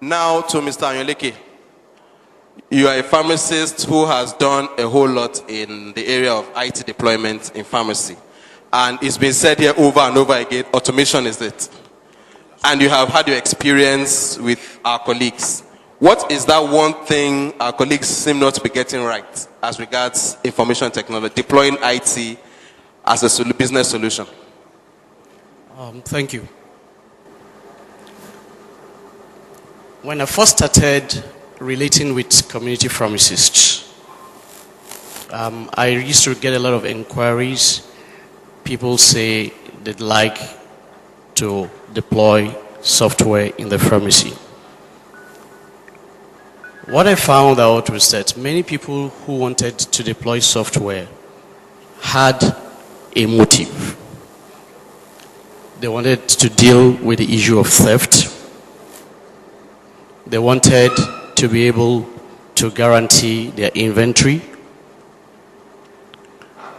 Now to Mr. Ayanleke. You are a pharmacist who has done a whole lot in the area of IT deployment in pharmacy. And it's been said here over and over again, automation is it. And you have had your experience with our colleagues. What is that one thing our colleagues seem not to be getting right as regards information technology, deploying IT as a business solution? Thank you. When I first started relating with community pharmacists, I used to get a lot of inquiries. People say they'd like to deploy software in the pharmacy. What I found out was that many people who wanted to deploy software had a motive. They wanted to deal with the issue of theft. They wanted to be able to guarantee their inventory.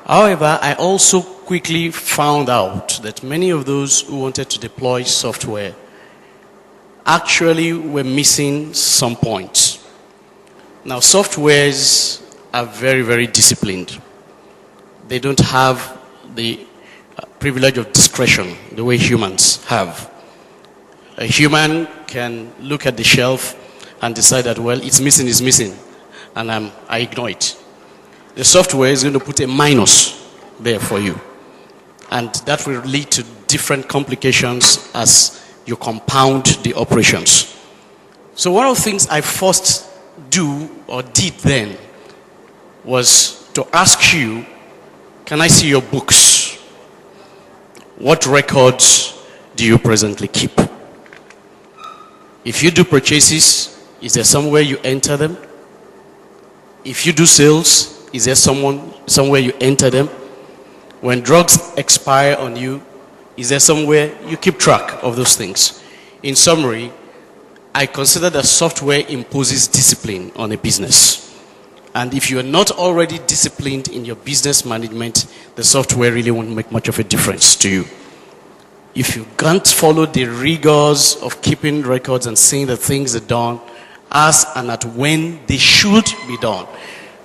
However, I also quickly found out that many of those who wanted to deploy software actually were missing some points. Now, softwares are very, very disciplined. They don't have the privilege of discretion the way humans have. A human can look at the shelf and decide that, well, it's missing, and I ignore it. The software is going to put a minus there for you. And that will lead to different complications as you compound the operations. So one of the things I first did then was to ask you, can I see your books? What records do you presently keep? If you do purchases, is there somewhere you enter them? If you do sales, is there somewhere you enter them? When drugs expire on you, is there somewhere you keep track of those things? In summary, I consider that software imposes discipline on a business. And if you are not already disciplined in your business management, the software really won't make much of a difference to you. If you can't follow the rigors of keeping records and seeing that things are done as and at when they should be done,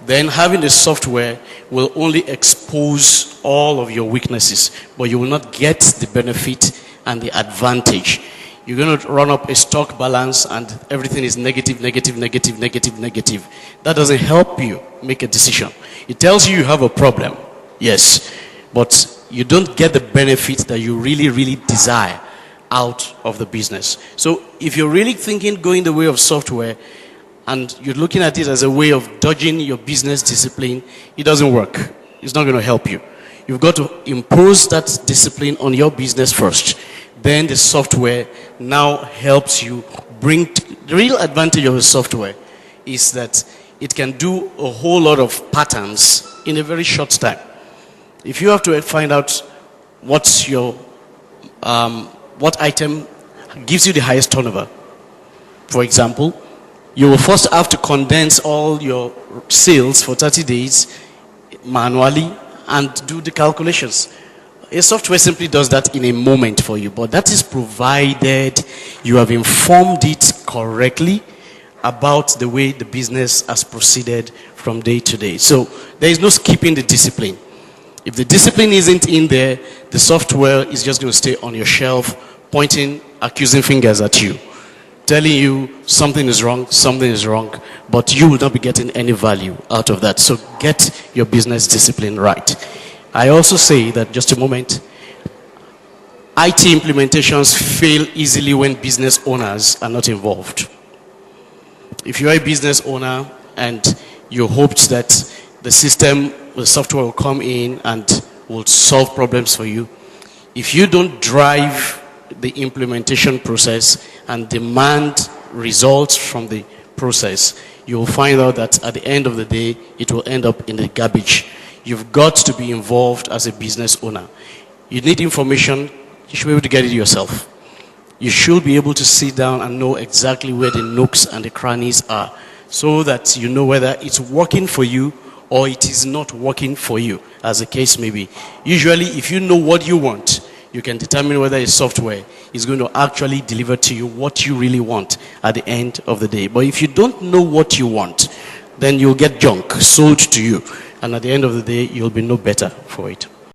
then having the software will only expose all of your weaknesses, but you will not get the benefit and the advantage. You're going to run up a stock balance and everything is negative. That doesn't help you make a decision. It tells you have a problem, yes, but you don't get the benefit that you really desire out of the business. So if you're really thinking going the way of software and you're looking at it as a way of dodging your business discipline, it doesn't work. It's not going to help you. You've got to impose that discipline on your business first. Then the software now helps you bring... The real advantage of the software is that it can do a whole lot of patterns in a very short time. If you have to find out what's your... what item gives you the highest turnover, for example, you will first have to condense all your sales for 30 days manually and do the calculations. A software simply does that in a moment for you, but that is provided you have informed it correctly about the way the business has proceeded from day to day. So there is no skipping the discipline. If the discipline isn't in there, the software is just going to stay on your shelf, pointing accusing fingers at you, telling you something is wrong, but you will not be getting any value out of that. So get your business discipline right. I also say that, just a moment, IT implementations fail easily when business owners are not involved. If you are a business owner and you hoped that the system, the software will come in and will solve problems for you, if you don't drive the implementation process and demand results from the process, you will find out that at the end of the day, it will end up in the garbage. You've got to be involved as a business owner. You need information, you should be able to get it yourself. You should be able to sit down and know exactly where the nooks and the crannies are, so that you know whether it's working for you or it is not working for you, as the case may be. Usually, if you know what you want, you can determine whether a software is going to actually deliver to you what you really want at the end of the day. But if you don't know what you want, then you'll get junk sold to you. And at the end of the day, you'll be no better for it.